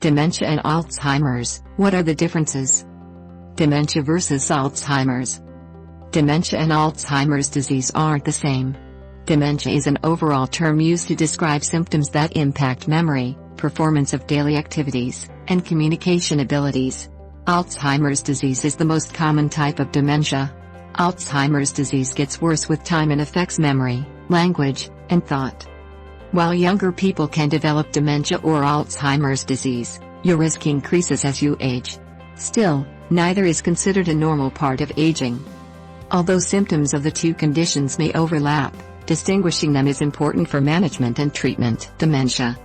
Dementia and Alzheimer's, what are the differences? Dementia versus Alzheimer's. Dementia and Alzheimer's disease aren't the same. Dementia is an overall term used to describe symptoms that impact memory, performance of daily activities, and communication abilities. Alzheimer's disease is the most common type of dementia. Alzheimer's disease gets worse with time and affects memory, language, and thought. While younger people can develop dementia or Alzheimer's disease, your risk increases as you age. Still, neither is considered a normal part of aging. Although symptoms of the two conditions may overlap, distinguishing them is important for management and treatment. Dementia.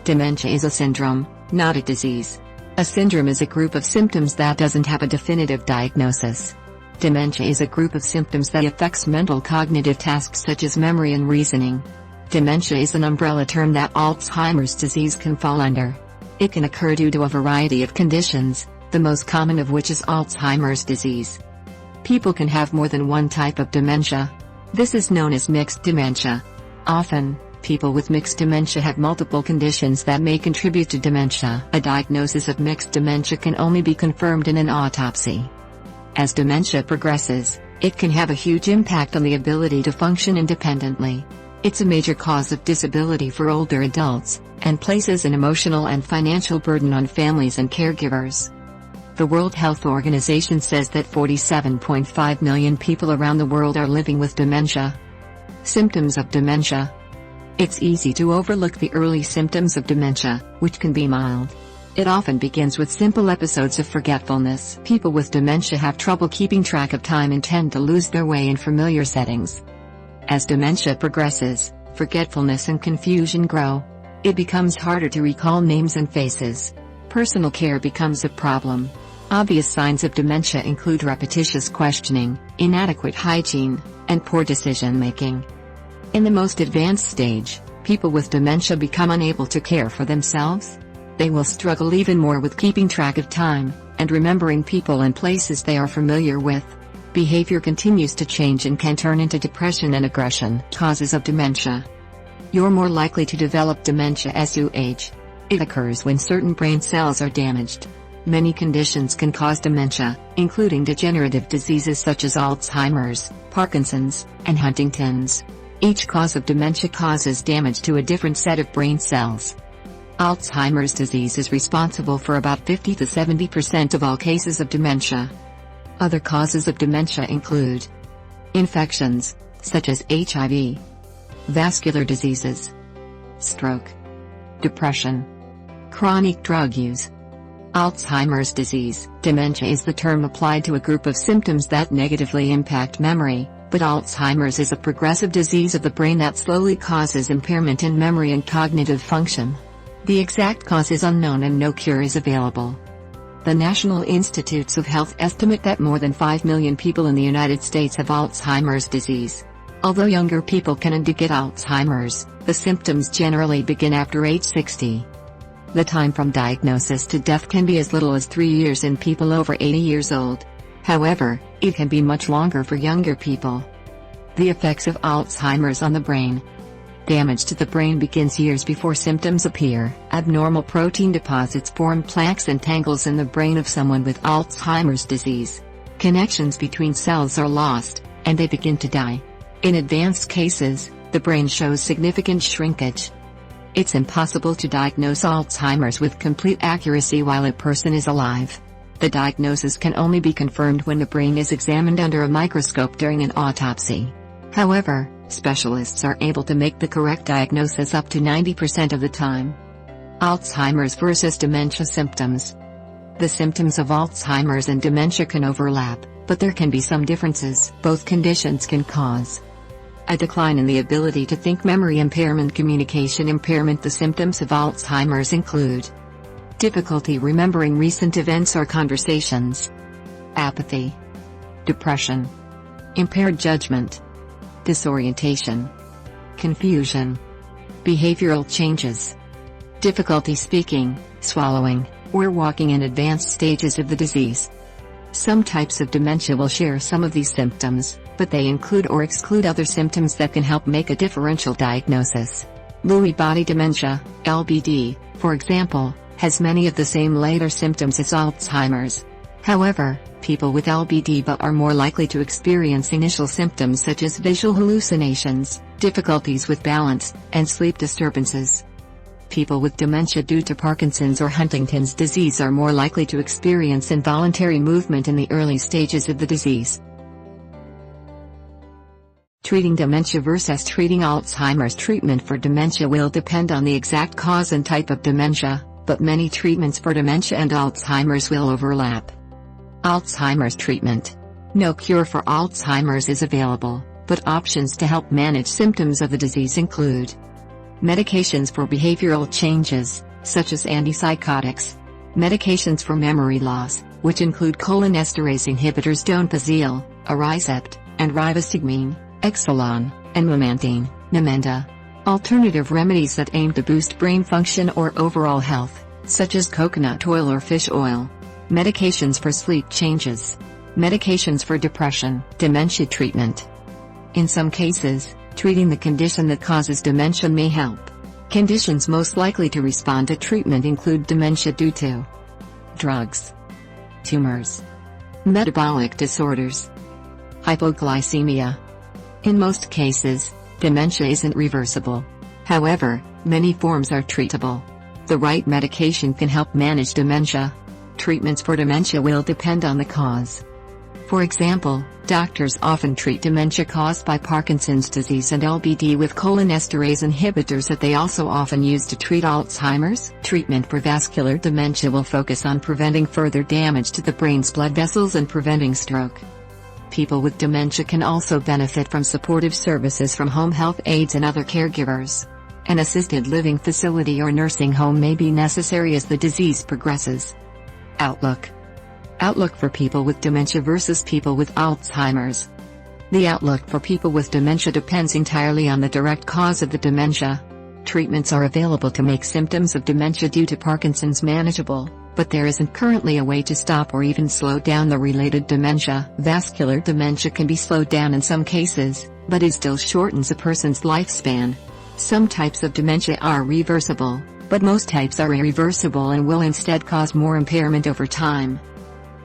Dementia is a syndrome, not a disease. A syndrome is a group of symptoms that doesn't have a definitive diagnosis. Dementia is a group of symptoms that affects mental cognitive tasks such as memory and reasoning. Dementia is an umbrella term that Alzheimer's disease can fall under. It can occur due to a variety of conditions, the most common of which is Alzheimer's disease. People can have more than one type of dementia. This is known as mixed dementia. Often, people with mixed dementia have multiple conditions that may contribute to dementia. A diagnosis of mixed dementia can only be confirmed in an autopsy. As dementia progresses, it can have a huge impact on the ability to function independently. It's a major cause of disability for older adults, and places an emotional and financial burden on families and caregivers. The World Health Organization says that 47.5 million people around the world are living with dementia. Symptoms of dementia. It's easy to overlook the early symptoms of dementia, which can be mild. It often begins with simple episodes of forgetfulness. People with dementia have trouble keeping track of time and tend to lose their way in familiar settings. As dementia progresses, forgetfulness and confusion grow. It becomes harder to recall names and faces. Personal care becomes a problem. Obvious signs of dementia include repetitious questioning, inadequate hygiene, and poor decision-making. In the most advanced stage, people with dementia become unable to care for themselves. They will struggle even more with keeping track of time, and remembering people and places they are familiar with. Behavior continues to change and can turn into depression and aggression. Causes of dementia. You're more likely to develop dementia as you age. It occurs when certain brain cells are damaged. Many conditions can cause dementia, including degenerative diseases such as Alzheimer's, Parkinson's, and Huntington's. Each cause of dementia causes damage to a different set of brain cells. Alzheimer's disease is responsible for about 50 to 70% of all cases of dementia. Other causes of dementia include infections, such as HIV, vascular diseases, stroke, depression, chronic drug use. Alzheimer's disease. Dementia is the term applied to a group of symptoms that negatively impact memory, but Alzheimer's is a progressive disease of the brain that slowly causes impairment in memory and cognitive function. The exact cause is unknown and no cure is available. The National Institutes of Health estimate that more than 5 million people in the United States have Alzheimer's disease. Although younger people can indeed get Alzheimer's, the symptoms generally begin after age 60. The time from diagnosis to death can be as little as 3 years in people over 80 years old. However, it can be much longer for younger people. The effects of Alzheimer's on the brain. Damage to the brain begins years before symptoms appear. Abnormal protein deposits form plaques and tangles in the brain of someone with Alzheimer's disease. Connections between cells are lost, and they begin to die. In advanced cases, the brain shows significant shrinkage. It's impossible to diagnose Alzheimer's with complete accuracy while a person is alive. The diagnosis can only be confirmed when the brain is examined under a microscope during an autopsy. However, specialists are able to make the correct diagnosis up to 90% of the time. Alzheimer's versus dementia symptoms. The symptoms of Alzheimer's and dementia can overlap, but there can be some differences. Both conditions can cause a decline in the ability to think, memory impairment, communication impairment. The symptoms of Alzheimer's include difficulty remembering recent events or conversations, apathy, depression, impaired judgment, disorientation, confusion, behavioral changes, difficulty speaking, swallowing, or walking in advanced stages of the disease. Some types of dementia will share some of these symptoms, but they include or exclude other symptoms that can help make a differential diagnosis. Lewy body dementia, LBD, for example, has many of the same later symptoms as Alzheimer's. However, people with LBD are more likely to experience initial symptoms such as visual hallucinations, difficulties with balance, and sleep disturbances. People with dementia due to Parkinson's or Huntington's disease are more likely to experience involuntary movement in the early stages of the disease. Treating dementia versus treating Alzheimer's. Treatment for dementia will depend on the exact cause and type of dementia, but many treatments for dementia and Alzheimer's will overlap. Alzheimer's treatment. No cure for Alzheimer's is available, but options to help manage symptoms of the disease include medications for behavioral changes, such as antipsychotics, medications for memory loss, which include cholinesterase inhibitors donepezil, Aricept, and rivastigmine, Exelon, and memantine, Namenda. Alternative remedies that aim to boost brain function or overall health, such as coconut oil or fish oil. Medications for sleep changes. Medications for depression. Dementia treatment. In some cases, treating the condition that causes dementia may help. Conditions most likely to respond to treatment include dementia due to drugs, tumors, metabolic disorders, hypoglycemia. In most cases, dementia isn't reversible. However, many forms are treatable. The right medication can help manage dementia. Treatments for dementia will depend on the cause. For example, doctors often treat dementia caused by Parkinson's disease and LBD with cholinesterase inhibitors that they also often use to treat Alzheimer's. Treatment for vascular dementia will focus on preventing further damage to the brain's blood vessels and preventing stroke. People with dementia can also benefit from supportive services from home health aides and other caregivers. An assisted living facility or nursing home may be necessary as the disease progresses. Outlook. Outlook for people with dementia versus people with Alzheimer's. The outlook for people with dementia depends entirely on the direct cause of the dementia. Treatments are available to make symptoms of dementia due to Parkinson's manageable, but there isn't currently a way to stop or even slow down the related dementia. Vascular dementia can be slowed down in some cases, but it still shortens a person's lifespan. Some types of dementia are reversible, but most types are irreversible and will instead cause more impairment over time.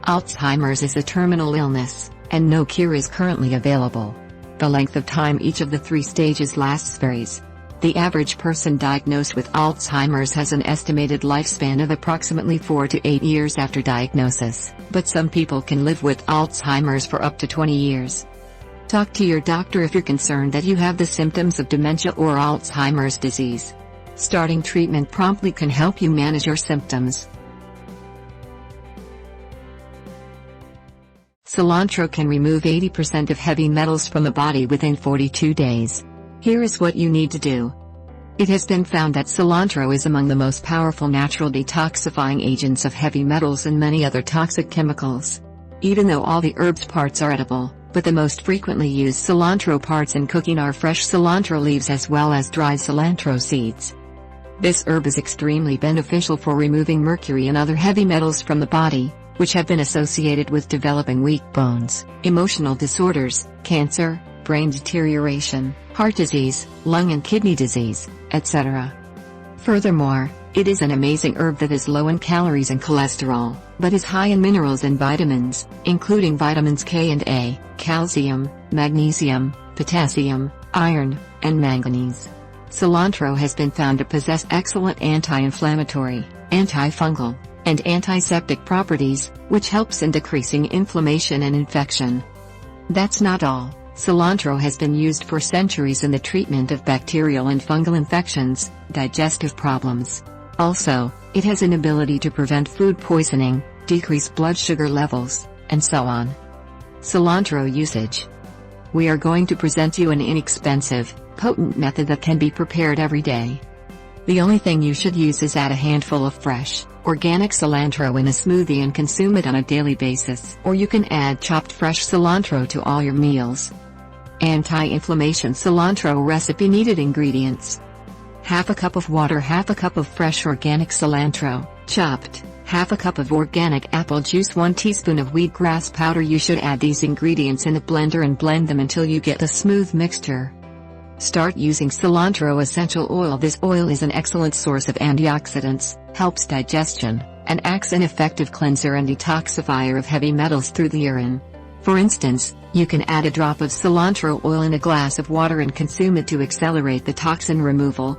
Alzheimer's is a terminal illness, and no cure is currently available. The length of time each of the 3 stages lasts varies. The average person diagnosed with Alzheimer's has an estimated lifespan of approximately 4 to 8 years after diagnosis, but some people can live with Alzheimer's for up to 20 years. Talk to your doctor if you're concerned that you have the symptoms of dementia or Alzheimer's disease. Starting treatment promptly can help you manage your symptoms. Cilantro can remove 80% of heavy metals from the body within 42 days. Here is what you need to do. It has been found that cilantro is among the most powerful natural detoxifying agents of heavy metals and many other toxic chemicals. Even though all the herb's parts are edible, but the most frequently used cilantro parts in cooking are fresh cilantro leaves as well as dried cilantro seeds. This herb is extremely beneficial for removing mercury and other heavy metals from the body, which have been associated with developing weak bones, emotional disorders, cancer, brain deterioration, heart disease, lung and kidney disease, etc. Furthermore, it is an amazing herb that is low in calories and cholesterol, but is high in minerals and vitamins, including vitamins K and A, calcium, magnesium, potassium, iron, and manganese. Cilantro has been found to possess excellent anti-inflammatory, antifungal, and antiseptic properties, which helps in decreasing inflammation and infection. That's not all. Cilantro has been used for centuries in the treatment of bacterial and fungal infections, digestive problems. Also, it has an ability to prevent food poisoning, decrease blood sugar levels, and so on. Cilantro usage. We are going to present you an inexpensive, potent method that can be prepared every day. The only thing you should use is add a handful of fresh, organic cilantro in a smoothie and consume it on a daily basis. Or you can add chopped fresh cilantro to all your meals. Anti-inflammation cilantro recipe. Needed ingredients: half a cup of water, half a cup of fresh organic cilantro, chopped, half a cup of organic apple juice, 1 teaspoon of wheatgrass powder. You should add these ingredients in a blender and blend them until you get a smooth mixture. Start using cilantro essential oil. This oil is an excellent source of antioxidants, helps digestion, and acts an effective cleanser and detoxifier of heavy metals through the urine. For instance, you can add a drop of cilantro oil in a glass of water and consume it to accelerate the toxin removal,